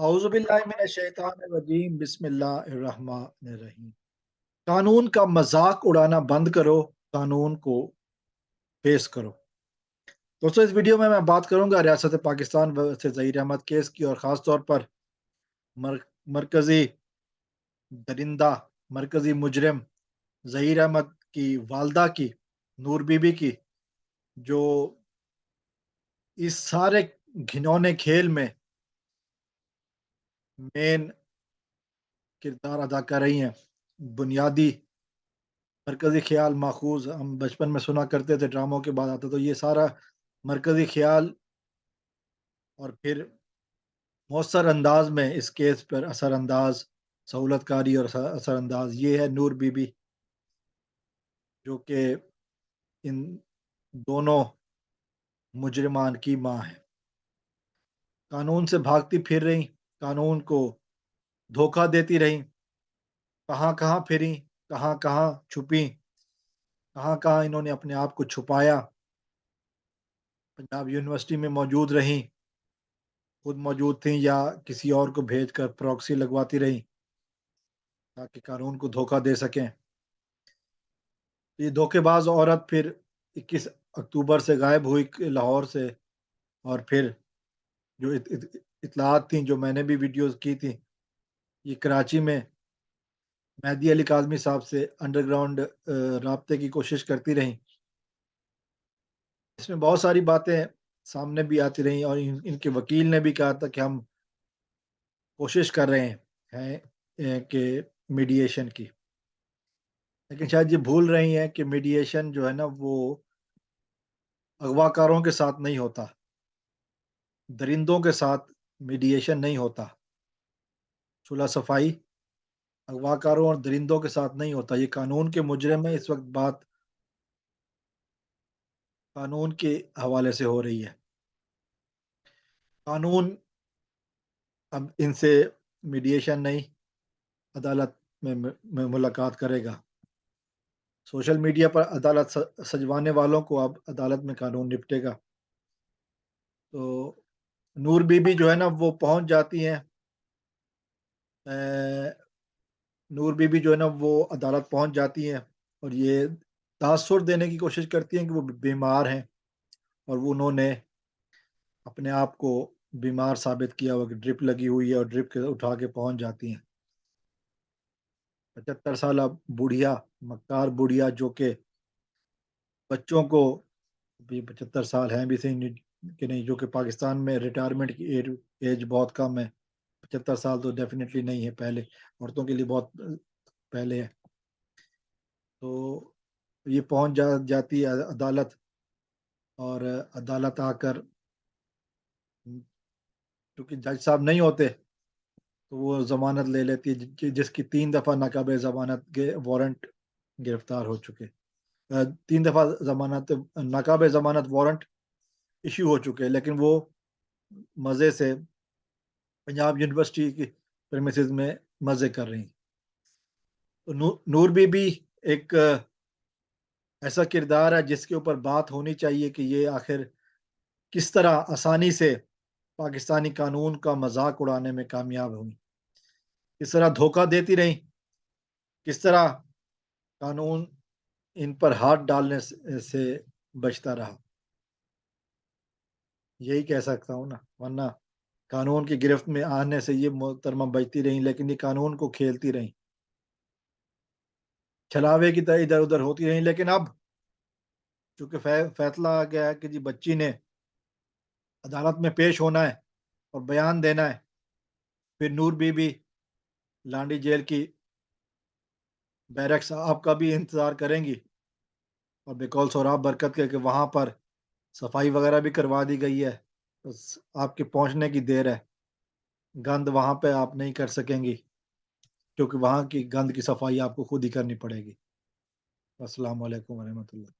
औज़ुबिल्लाहिमिनश्शैतानिर्रजीम बिस्मिल्लाहिर्रहमानिर्रहीम। कानून का मजाक उड़ाना बंद करो, कानून को फेस करो। दोस्तों, इस वीडियो में मैं बात करूंगा रियासत पाकिस्तान वर्सेस ज़हीर अहमद केस की, और ख़ास तौर पर मरकज़ी दरिंदा, मरकज़ी मुजरिम ज़हीर अहमद की वालदा की, नूर बीबी की, जो इस सारे घिनौने खेल में मेन किरदार अदा कर रही हैं। बुनियादी मरकज़ी ख़्याल माखूज़ हम बचपन में सुना करते थे, ड्रामों के बाद आता, तो ये सारा मरकज़ी ख़्याल और फिर मौसर अंदाज में इस केस पर असरअंदाज, सहूलतकारी और असरअंदाज ये है नूर बीबी, जो कि इन दोनों मुजरिमान की माँ है। कानून से भागती फिर रही, कानून को धोखा देती रहीं, कहाँ-कहाँ फिरीं, कहाँ-कहाँ छुपीं, कहाँ-कहाँ इन्होंने अपने आप को छुपाया। पंजाब यूनिवर्सिटी में मौजूद रहीं, खुद मौजूद थीं, या किसी और को भेजकर प्रॉक्सी लगवाती रहीं ताकि कानून को धोखा दे सकें। ये धोखेबाज औरत फिर 21 अक्टूबर से गायब हुई लाहौर से, और फिर जो इत्तलात थी, जो मैंने भी वीडियोस की थी, ये कराची में मेहदी अली काज़मी साहब से अंडरग्राउंड राब्ते की कोशिश करती रहीं। इसमें बहुत सारी बातें सामने भी आती रहीं, और इनके वकील ने भी कहा था कि हम कोशिश कर रहे हैं कि मीडिएशन की। लेकिन शायद ये भूल रही हैं कि मीडिएशन जो है ना, वो अगवाकारों के साथ नहीं होता, दरिंदों के साथ मीडिएशन नहीं होता। सुलह सफाई अगवाकारों और दरिंदों के साथ नहीं होता। ये कानून के मुजरिम है, इस वक्त बात कानून के हवाले से हो रही है। कानून अब इनसे मीडिएशन नहीं, अदालत में मुलाकात करेगा। सोशल मीडिया पर अदालत सजवाने वालों को अब अदालत में कानून निपटेगा। तो नूर बीबी जो है ना, वो पहुंच जाती हैं, नूर बीबी जो है ना, वो अदालत पहुंच जाती हैं, और ये तासुर देने की कोशिश करती हैं कि वो बीमार हैं, और वो उन्होंने अपने आप को बीमार साबित किया हुआ कि ड्रिप लगी हुई है, और ड्रिप के उठा के पहुंच जाती हैं। 75 साल बुढ़िया, मक्कार बुढ़िया, जो कि बच्चों को भी 75 साल हैं भी सही नहीं कि नहीं, जो कि पाकिस्तान में रिटायरमेंट की एज बहुत कम है। 75 साल तो डेफिनेटली नहीं है, पहले औरतों के लिए बहुत पहले है। तो ये पहुंच जाती है अदालत, और अदालत आकर, क्योंकि जज साहब नहीं होते, तो वो जमानत ले लेती है, जिसकी 3 दफ़ा नाकाबे जमानत के वारंट गिरफ्तार हो चुके, 3 दफ़ा जमानत नाकाबे जमानत वारंट इशू हो चुके हैं, लेकिन वो मज़े से पंजाब यूनिवर्सिटी की प्रेमिसेस में मज़े कर रही। तो नूर बीबी एक ऐसा किरदार है जिसके ऊपर बात होनी चाहिए कि ये आखिर किस तरह आसानी से पाकिस्तानी कानून का मजाक उड़ाने में कामयाब हुई, किस तरह धोखा देती रही, किस तरह कानून इन पर हाथ डालने से बचता रहा। यही कह सकता हूँ ना, वरना कानून की गिरफ्त में आने से ये मोहतरमा बचती रही, लेकिन ये कानून को खेलती रही, छलावे की तरह इधर उधर होती रही। लेकिन अब चूंकि फैसला आ गया है कि जी बच्ची ने अदालत में पेश होना है और बयान देना है, फिर नूर बीबी लांडी जेल की बैरक्स आपका भी इंतजार करेंगी, और बेकौल सोराब बरकत के कि वहां पर सफाई वगैरह भी करवा दी गई है, बस आपके पहुंचने की देर है। गंद वहां पे आप नहीं कर सकेंगी, क्योंकि वहां की गंद की सफाई आपको खुद ही करनी पड़ेगी। अस्सलाम वालेकुम रहमतुल्लाह।